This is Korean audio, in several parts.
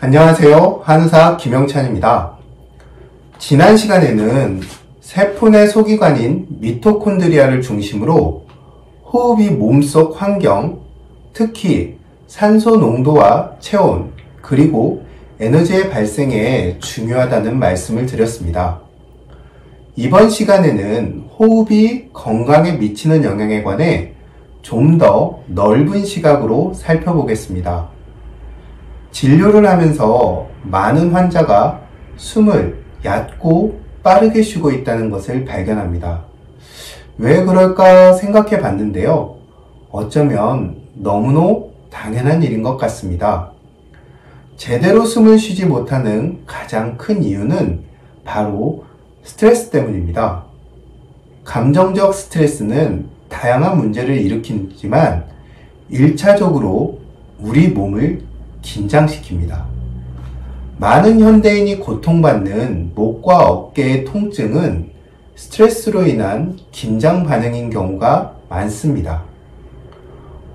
안녕하세요. 한의사 김영찬입니다. 지난 시간에는 세포 내 소기관인 미토콘드리아를 중심으로 호흡이 몸속 환경, 특히 산소 농도와 체온, 그리고 에너지의 발생에 중요하다는 말씀을 드렸습니다. 이번 시간에는 호흡이 건강에 미치는 영향에 관해 좀 더 넓은 시각으로 살펴보겠습니다. 진료를 하면서 많은 환자가 숨을 얕고 빠르게 쉬고 있다는 것을 발견합니다. 왜 그럴까 생각해 봤는데요. 어쩌면 너무나 당연한 일인 것 같습니다. 제대로 숨을 쉬지 못하는 가장 큰 이유는 바로 스트레스 때문입니다. 감정적 스트레스는 다양한 문제를 일으키지만 1차적으로 우리 몸을 긴장시킵니다. 많은 현대인이 고통받는 목과 어깨의 통증은 스트레스로 인한 긴장 반응인 경우가 많습니다.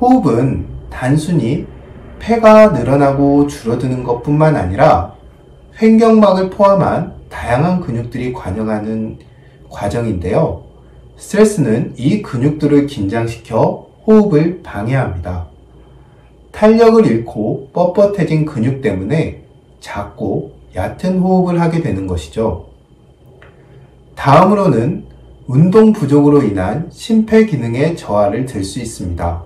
호흡은 단순히 폐가 늘어나고 줄어드는 것뿐만 아니라 횡격막을 포함한 다양한 근육들이 관여하는 과정인데요. 스트레스는 이 근육들을 긴장시켜 호흡을 방해합니다. 탄력을 잃고 뻣뻣해진 근육 때문에 작고 얕은 호흡을 하게 되는 것이죠. 다음으로는 운동 부족으로 인한 심폐기능의 저하를 들 수 있습니다.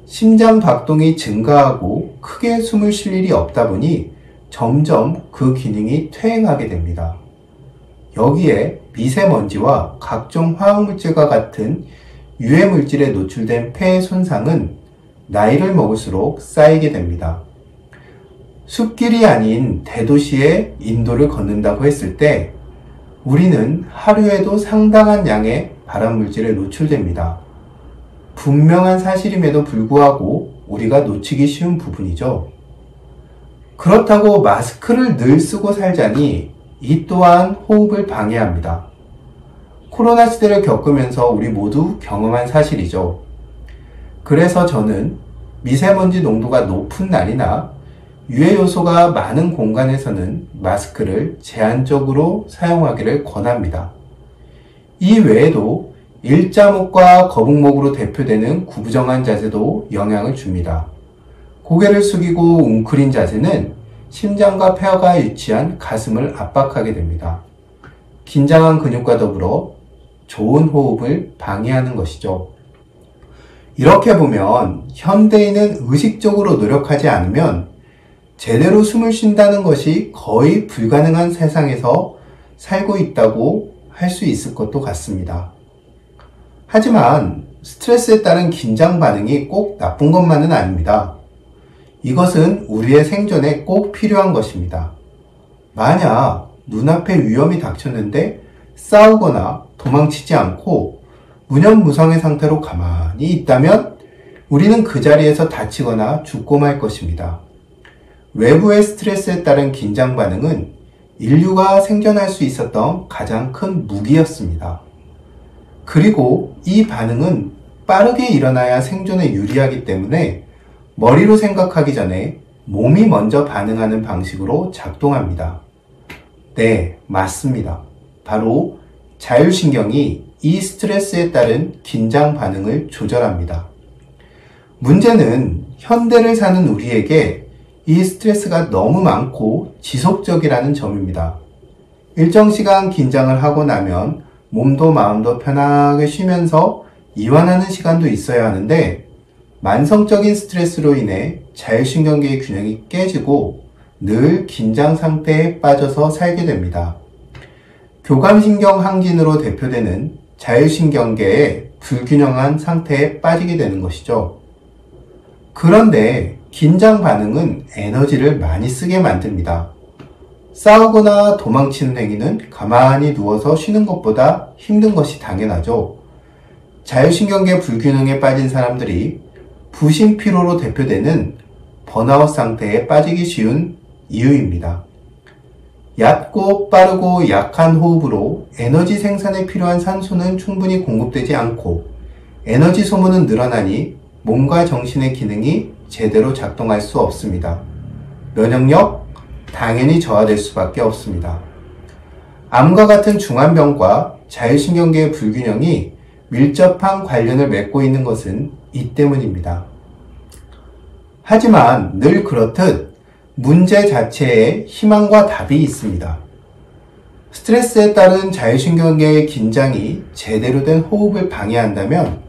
심장 박동이 증가하고 크게 숨을 쉴 일이 없다 보니 점점 그 기능이 퇴행하게 됩니다. 여기에 미세먼지와 각종 화학물질과 같은 유해물질에 노출된 폐의 손상은 나이를 먹을수록 쌓이게 됩니다. 숲길이 아닌 대도시의 인도를 걷는다고 했을 때 우리는 하루에도 상당한 양의 발암물질에 노출됩니다. 분명한 사실임에도 불구하고 우리가 놓치기 쉬운 부분이죠. 그렇다고 마스크를 늘 쓰고 살자니 이 또한 호흡을 방해합니다. 코로나 시대를 겪으면서 우리 모두 경험한 사실이죠. 그래서 저는 미세먼지 농도가 높은 날이나 유해 요소가 많은 공간에서는 마스크를 제한적으로 사용하기를 권합니다. 이 외에도 일자목과 거북목으로 대표되는 구부정한 자세도 영향을 줍니다. 고개를 숙이고 웅크린 자세는 심장과 폐가 위치한 가슴을 압박하게 됩니다. 긴장한 근육과 더불어 좋은 호흡을 방해하는 것이죠. 이렇게 보면 현대인은 의식적으로 노력하지 않으면 제대로 숨을 쉰다는 것이 거의 불가능한 세상에서 살고 있다고 할 수 있을 것도 같습니다. 하지만 스트레스에 따른 긴장 반응이 꼭 나쁜 것만은 아닙니다. 이것은 우리의 생존에 꼭 필요한 것입니다. 만약 눈앞에 위험이 닥쳤는데 싸우거나 도망치지 않고 무념무상의 상태로 가만히 있다면 우리는 그 자리에서 다치거나 죽고 말 것입니다. 외부의 스트레스에 따른 긴장 반응은 인류가 생존할 수 있었던 가장 큰 무기였습니다. 그리고 이 반응은 빠르게 일어나야 생존에 유리하기 때문에 머리로 생각하기 전에 몸이 먼저 반응하는 방식으로 작동합니다. 네, 맞습니다. 바로 자율신경이 이 스트레스에 따른 긴장 반응을 조절합니다. 문제는 현대를 사는 우리에게 이 스트레스가 너무 많고 지속적이라는 점입니다. 일정 시간 긴장을 하고 나면 몸도 마음도 편하게 쉬면서 이완하는 시간도 있어야 하는데 만성적인 스트레스로 인해 자율신경계의 균형이 깨지고 늘 긴장 상태에 빠져서 살게 됩니다. 교감신경 항진으로 대표되는 자율신경계의 불균형한 상태에 빠지게 되는 것이죠. 그런데 긴장 반응은 에너지를 많이 쓰게 만듭니다. 싸우거나 도망치는 행위는 가만히 누워서 쉬는 것보다 힘든 것이 당연하죠. 자율신경계 불균형에 빠진 사람들이 부신피로로 대표되는 번아웃 상태에 빠지기 쉬운 이유입니다. 얕고 빠르고 약한 호흡으로 에너지 생산에 필요한 산소는 충분히 공급되지 않고 에너지 소모는 늘어나니 몸과 정신의 기능이 제대로 작동할 수 없습니다. 면역력 당연히 저하될 수밖에 없습니다. 암과 같은 중환병과 자율신경계의 불균형이 밀접한 관련을 맺고 있는 것은 이 때문입니다. 하지만 늘 그렇듯 문제 자체에 희망과 답이 있습니다. 스트레스에 따른 자율신경계의 긴장이 제대로 된 호흡을 방해한다면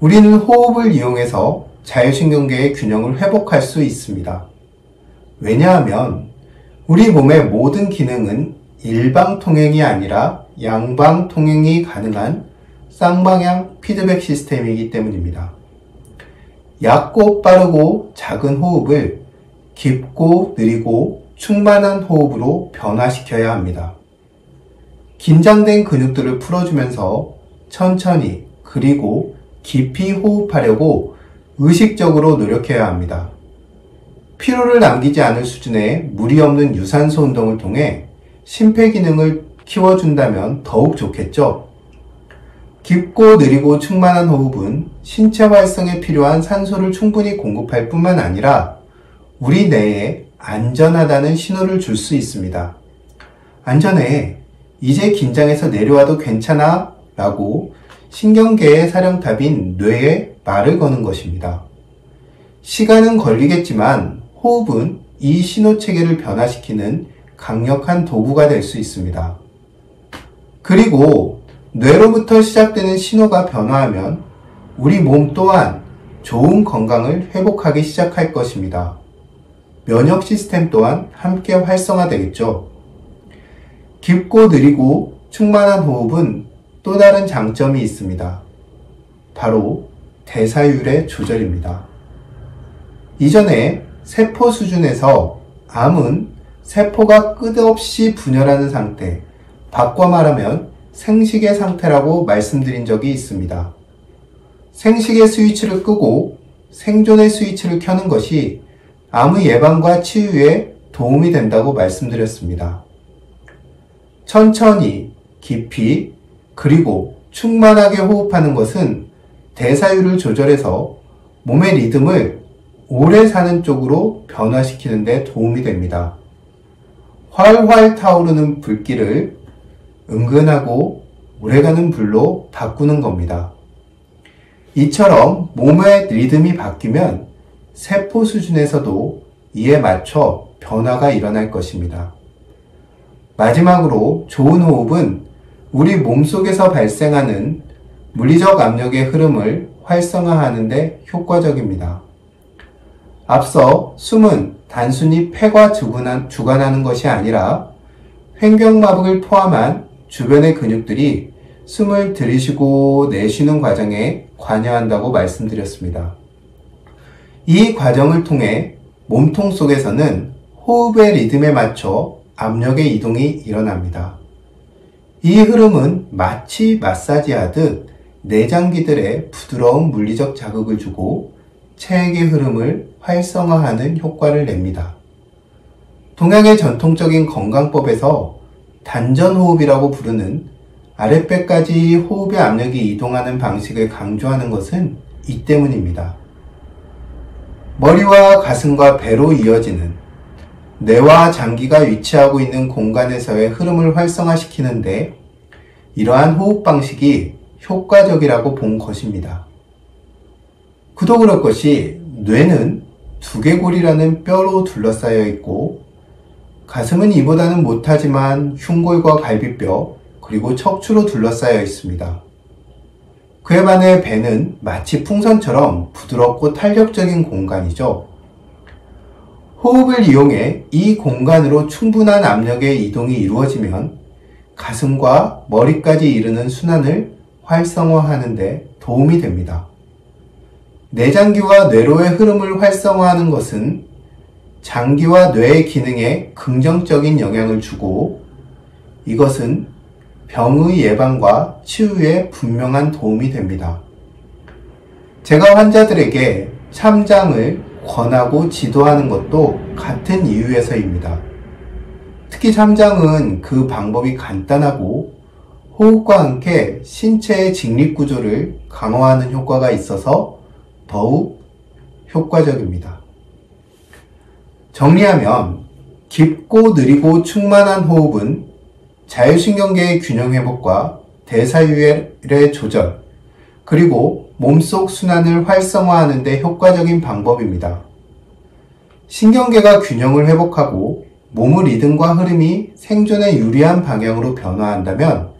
우리는 호흡을 이용해서 자율신경계의 균형을 회복할 수 있습니다. 왜냐하면 우리 몸의 모든 기능은 일방통행이 아니라 양방통행이 가능한 쌍방향 피드백 시스템이기 때문입니다. 얕고 빠르고 작은 호흡을 깊고 느리고 충만한 호흡으로 변화시켜야 합니다. 긴장된 근육들을 풀어주면서 천천히 그리고 깊이 호흡하려고 의식적으로 노력해야 합니다. 피로를 남기지 않을 수준의 무리 없는 유산소 운동을 통해 심폐기능을 키워준다면 더욱 좋겠죠? 깊고 느리고 충만한 호흡은 신체 활성에 필요한 산소를 충분히 공급할 뿐만 아니라 우리 뇌에 안전하다는 신호를 줄 수 있습니다. 안전해. 이제 긴장해서 내려와도 괜찮아. 라고 신경계의 사령탑인 뇌에 말을 거는 것입니다. 시간은 걸리겠지만 호흡은 이 신호체계를 변화시키는 강력한 도구가 될 수 있습니다. 그리고 뇌로부터 시작되는 신호가 변화하면 우리 몸 또한 좋은 건강을 회복하기 시작할 것입니다. 면역 시스템 또한 함께 활성화되겠죠. 깊고 느리고 충만한 호흡은 또 다른 장점이 있습니다. 바로 대사율의 조절입니다. 이전에 세포 수준에서 암은 세포가 끝없이 분열하는 상태, 바꿔 말하면 생식의 상태라고 말씀드린 적이 있습니다. 생식의 스위치를 끄고 생존의 스위치를 켜는 것이 암의 예방과 치유에 도움이 된다고 말씀드렸습니다. 천천히, 깊이, 그리고 충만하게 호흡하는 것은 대사율을 조절해서 몸의 리듬을 오래 사는 쪽으로 변화시키는 데 도움이 됩니다. 활활 타오르는 불길을 은근하고 오래가는 불로 바꾸는 겁니다. 이처럼 몸의 리듬이 바뀌면 세포 수준에서도 이에 맞춰 변화가 일어날 것입니다. 마지막으로 좋은 호흡은 우리 몸속에서 발생하는 물리적 압력의 흐름을 활성화하는 데 효과적입니다. 앞서 숨은 단순히 폐가 주관하는 것이 아니라 횡격마북을 포함한 주변의 근육들이 숨을 들이쉬고 내쉬는 과정에 관여한다고 말씀드렸습니다. 이 과정을 통해 몸통 속에서는 호흡의 리듬에 맞춰 압력의 이동이 일어납니다. 이 흐름은 마치 마사지하듯 내장기들의 부드러운 물리적 자극을 주고 체액의 흐름을 활성화하는 효과를 냅니다. 동양의 전통적인 건강법에서 단전호흡이라고 부르는 아랫배까지 호흡의 압력이 이동하는 방식을 강조하는 것은 이 때문입니다. 머리와 가슴과 배로 이어지는 뇌와 장기가 위치하고 있는 공간에서의 흐름을 활성화시키는데 이러한 호흡 방식이 효과적이라고 본 것입니다. 그도 그럴 것이 뇌는 두개골이라는 뼈로 둘러싸여 있고 가슴은 이보다는 못하지만 흉골과 갈비뼈 그리고 척추로 둘러싸여 있습니다. 그에 반해 배는 마치 풍선처럼 부드럽고 탄력적인 공간이죠. 호흡을 이용해 이 공간으로 충분한 압력의 이동이 이루어지면 가슴과 머리까지 이르는 순환을 활성화하는 데 도움이 됩니다. 내장기와 뇌로의 흐름을 활성화하는 것은 장기와 뇌의 기능에 긍정적인 영향을 주고 이것은 병의 예방과 치유에 분명한 도움이 됩니다. 제가 환자들에게 참장을 권하고 지도하는 것도 같은 이유에서입니다. 특히 참장은 그 방법이 간단하고 호흡과 함께 신체의 직립구조를 강화하는 효과가 있어서 더욱 효과적입니다. 정리하면 깊고 느리고 충만한 호흡은 자율신경계의 균형 회복과 대사율의 조절, 그리고 몸속 순환을 활성화하는 데 효과적인 방법입니다. 신경계가 균형을 회복하고 몸의 리듬과 흐름이 생존에 유리한 방향으로 변화한다면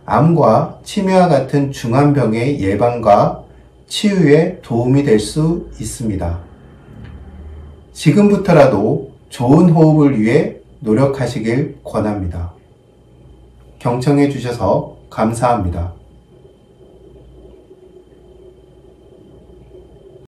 암과 치매와 같은 중환병의 예방과 치유에 도움이 될 수 있습니다. 지금부터라도 좋은 호흡을 위해 노력하시길 권합니다. 경청해 주셔서 감사합니다.